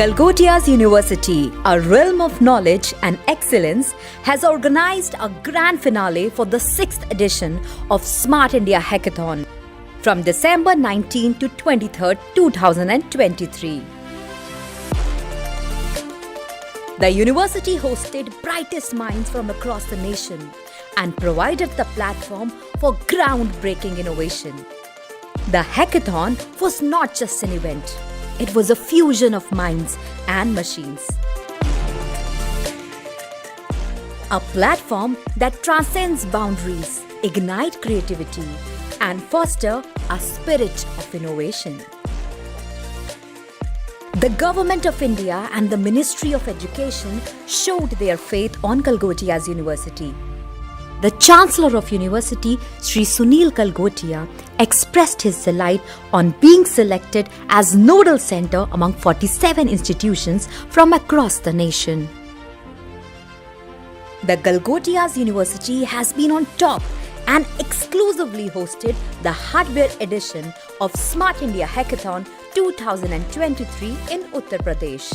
Galgotias University, a realm of knowledge and excellence, has organized a grand finale for the 6th edition of Smart India Hackathon from December 19 to 23, 2023. The university hosted brightest minds from across the nation and provided the platform for groundbreaking innovation. The hackathon was not just an event. It was a fusion of minds and machines. A platform that transcends boundaries, ignite creativity, and foster a spirit of innovation. The Government of India and the Ministry of Education showed their faith on Galgotias University. The Chancellor of University, Sri Sunil Galgotia, expressed his delight on being selected as nodal center among 47 institutions from across the nation. The Galgotias University has been on top and exclusively hosted the hardware edition of Smart India Hackathon 2023 in Uttar Pradesh.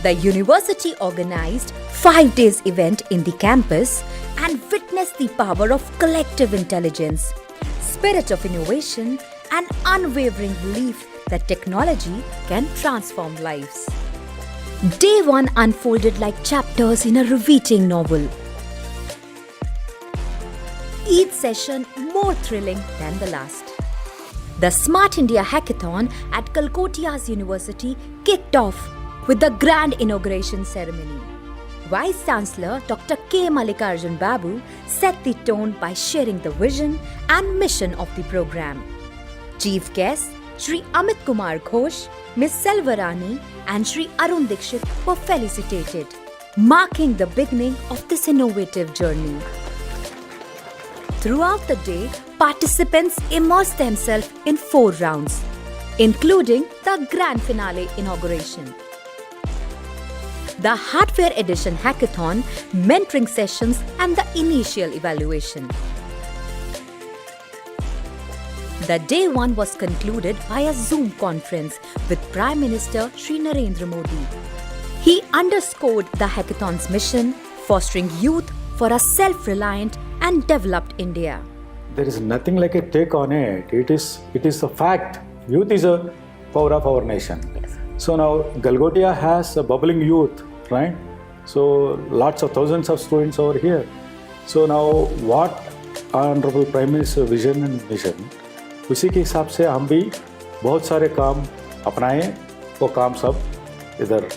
The university organized 5 days event in the campus and witnessed the power of collective intelligence, spirit of innovation, and unwavering belief that technology can transform lives. Day 1 unfolded like chapters in a riveting novel. Each session more thrilling than the last. The Smart India Hackathon at Galgotias University kicked off with the grand inauguration ceremony. Vice Chancellor Dr. K. Mallikarjun Babu set the tone by sharing the vision and mission of the program. Chief guests Sri Amit Kumar Ghosh, Ms. Selvarani and Sri Arun Dikshit were felicitated, marking the beginning of this innovative journey. Throughout the day, participants immersed themselves in 4 rounds, including the grand finale inauguration. The Hardware Edition Hackathon, mentoring sessions and the initial evaluation. The day 1 was concluded by a Zoom conference with Prime Minister Sri Narendra Modi. He underscored the hackathon's mission, fostering youth for a self-reliant and developed India. There is nothing like a take on it. It is a fact. Youth is a power of our nation. Yes. So now Galgotia has a bubbling youth, right? So lots of thousands of students over here. So now what Honorable Prime Minister vision and mission, उसी के हिसाब से हम भी बहुत सारे काम अपनाएं, वो काम सब इधर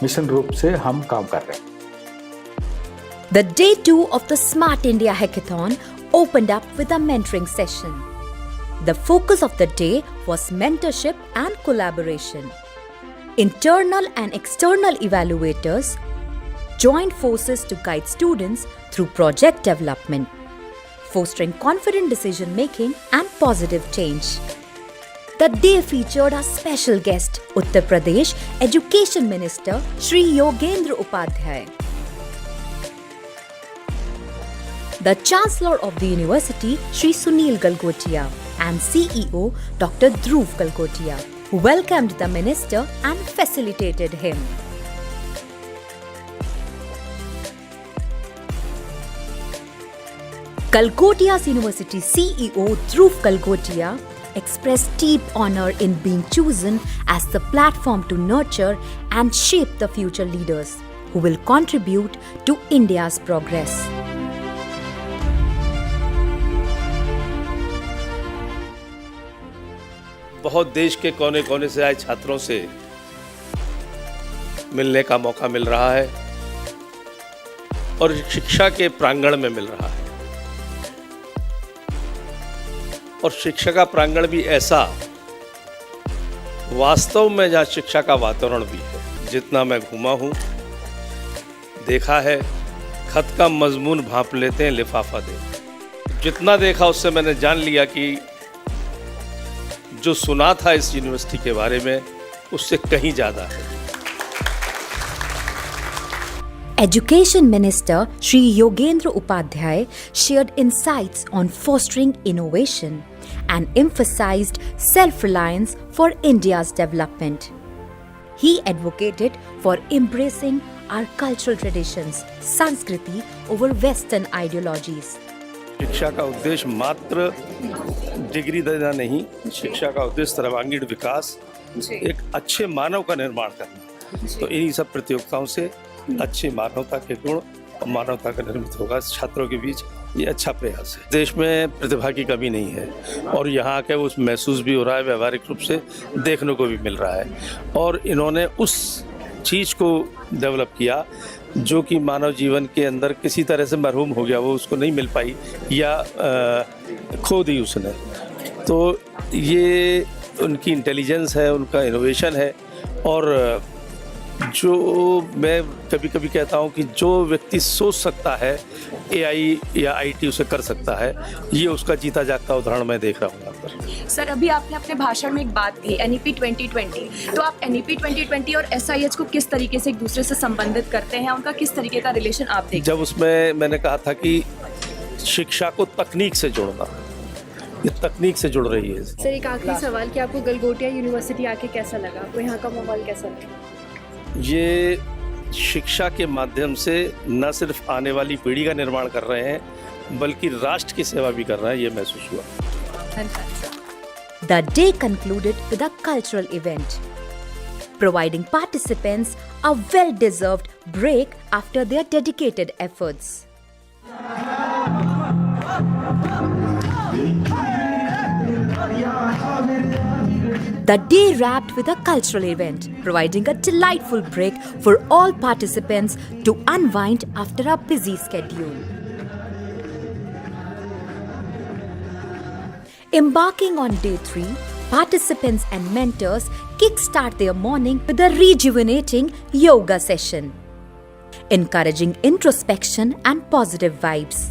मिशन रूप से हम काम कर रहे हैं. The day 2 of the Smart India Hackathon opened up with a mentoring session. The focus of the day was mentorship and collaboration. Internal and external evaluators joined forces to guide students through project development, fostering confident decision-making and positive change. The day featured a special guest, Uttar Pradesh Education Minister Sri Yogendra Upadhyay. The Chancellor of the University, Sri Sunil Galgotia, and CEO Dr. Dhruv Galgotia welcomed the minister and facilitated him. Galgotias University CEO Dhruv Galgotia expressed deep honor in being chosen as the platform to nurture and shape the future leaders who will contribute to India's progress. बहुत देश के कोने कोने से आए छात्रों से मिलने का मौका मिल रहा है और शिक्षा के प्रांगण में मिल रहा है. और शिक्षा का प्रांगण भी ऐसा वास्तव में जहाँ शिक्षा का वातावरण भी है. जितना मैं घूमा हूँ, देखा है, खत का मजमून भांप लेते हैं लिफाफा दे. जितना देखा उससे मैंने जान लिया कि जो सुना था इस यूनिवर्सिटी के बारे में उससे कहीं ज़्यादा है. Education Minister Sri Yogendra Upadhyay shared insights on fostering innovation and emphasized self-reliance for India's development. He advocated for embracing our cultural traditions, Sanskriti, over Western ideologies. शिक्षा का उद्देश्य मात्र डिग्री देना नहीं, शिक्षा का उद्देश्य सर्वांगीण विकास, एक अच्छे मानव का निर्माण करना। तो इन्हीं सब प्रतियोगिताओं से अच्छी मानवता के गुण और मानवता का निर्मित होगा छात्रों के बीच। ये अच्छा प्रयास है। देश में प्रतिभा की कमी नहीं है और यहाँ के उस महसूस भी हो रहा है, व्यवहारिक रूप से देखने को भी मिल रहा है। और इन्होंने उस चीज़ को डेवलप किया जो कि मानव जीवन के अंदर किसी तरह से मरहूम हो गया, वो उसको नहीं मिल पाई या खो दी उसने। तो ये उनकी इंटेलिजेंस है, उनका इनोवेशन है। और जो मैं कभी कभी कहता हूँ कि जो व्यक्ति सोच सकता है एआई या आईटी उसे कर सकता है, ये उसका जीता जागता उदाहरण मैं देख रहा हूँ यहाँ पर। सर, अभी आपने अपने भाषण में एक बात कही NEP 2020, तो आप NEP 2020 और SIH को किस तरीके से एक दूसरे से संबंधित करते हैं, उनका किस तरीके का रिलेशन आप देखते हैं? जब उसमें मैंने कहा था कि शिक्षा को तकनीक से जोड़ना, ये तकनीक से जुड़ रही है। सर, एक आखिरी सवाल कि आपको गलगोटिया यूनिवर्सिटी आके कैसा लगा, आपको यहाँ का माहौल कैसा लगा? ये शिक्षा के माध्यम से न सिर्फ आने वाली पीढ़ी का निर्माण कर रहे हैं बल्कि राष्ट्र की सेवा भी कर रहे हैं, ये महसूस हुआ। The day concluded with a cultural event, providing participants a well-deserved break after their dedicated efforts. The day wrapped with a cultural event, providing a delightful break for all participants to unwind after a busy schedule. Embarking on day 3, participants and mentors kickstart their morning with a rejuvenating yoga session, encouraging introspection and positive vibes.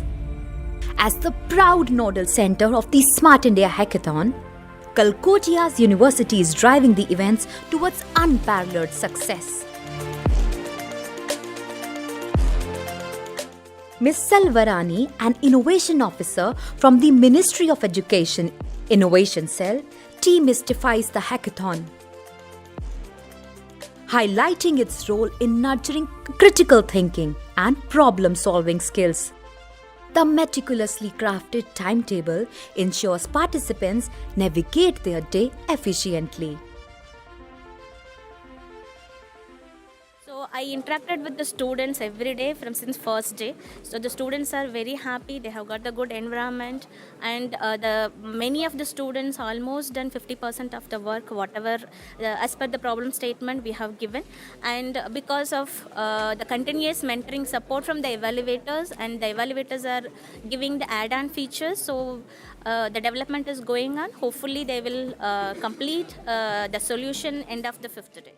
As the proud nodal center of the Smart India Hackathon, Kalkotia's University is driving the events towards unparalleled success. Ms. Selvarani, an innovation officer from the Ministry of Education Innovation Cell, demystifies the hackathon, highlighting its role in nurturing critical thinking and problem-solving skills. The meticulously crafted timetable ensures participants navigate their day efficiently. So I interacted with the students every day since first day. So the students are very happy. They have got the good environment, and many of the students almost done 50% of the work, whatever as per the problem statement we have given. And because of the continuous mentoring support from the evaluators, and the evaluators are giving the add-on features, so the development is going on. Hopefully they will complete the solution end of the 5th day.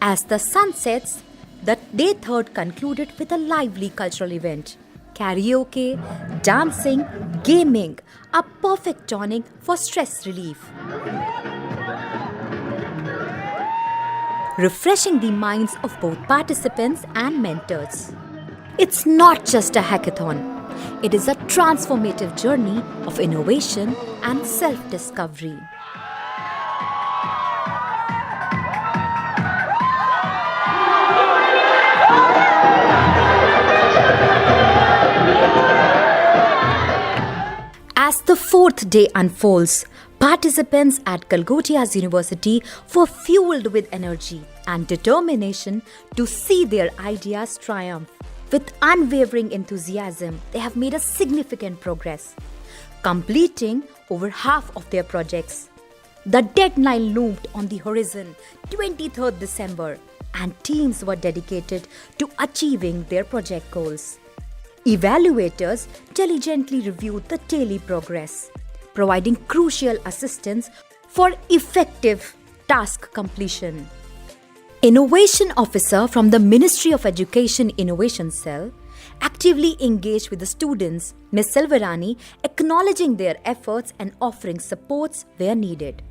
As the sun sets, the day 3rd concluded with a lively cultural event. Karaoke, dancing, gaming, a perfect tonic for stress relief. Refreshing the minds of both participants and mentors. It's not just a hackathon. It is a transformative journey of innovation and self-discovery. As the 4th day unfolds, participants at Kalgotia's University were fueled with energy and determination to see their ideas triumph. With unwavering enthusiasm, they have made a significant progress, completing over half of their projects. The deadline loomed on the horizon, 23rd December, and teams were dedicated to achieving their project goals. Evaluators diligently reviewed the daily progress, providing crucial assistance for effective task completion. Innovation Officer from the Ministry of Education Innovation Cell actively engaged with the students, Ms. Selvarani, acknowledging their efforts and offering supports where needed.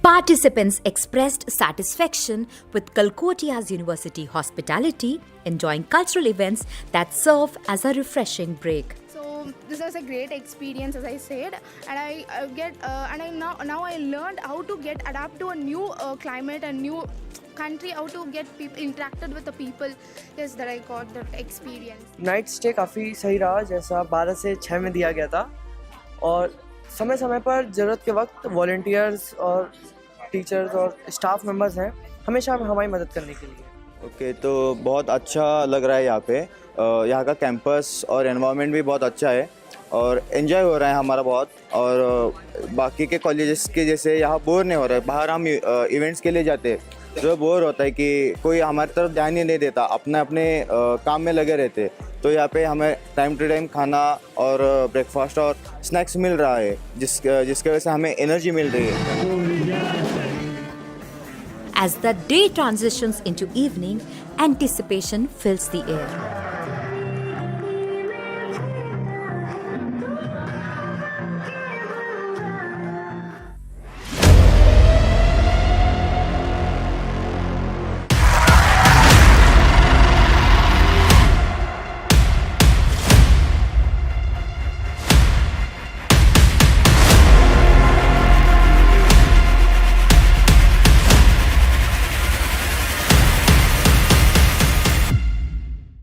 Participants expressed satisfaction with Kalkotia's University hospitality, enjoying cultural events that serve as a refreshing break. So this was a great experience, as I said, and I now I learned how to get adapt to a new climate and new country, how to get people interacted with the people. Yes, that I got that experience. Night stay काफ़ी सही रहा, जैसा 12 से 6 में दिया गया था, और समय समय पर ज़रूरत के वक्त वॉलंटियर्स और टीचर्स और स्टाफ मेंबर्स हैं हमेशा हमारी मदद करने के लिए। ओके, तो बहुत अच्छा लग रहा है यहाँ पे। यहाँ का कैंपस और एनवायरनमेंट भी बहुत अच्छा है और एंजॉय हो रहा है हमारा बहुत। और बाकी के कॉलेजेस के जैसे यहाँ बोर नहीं हो रहा है। बाहर हम इवेंट्स के लिए जाते हैं तो बोर होता है कि कोई हमारी तरफ ध्यान ही नहीं देता, अपने अपने काम में लगे रहते। तो यहाँ पे हमें टाइम टू टाइम खाना और ब्रेकफास्ट और स्नैक्स मिल रहा है, जिसकी वजह से हमें एनर्जी मिल रही है। As the day transitions into evening, anticipation fills the air.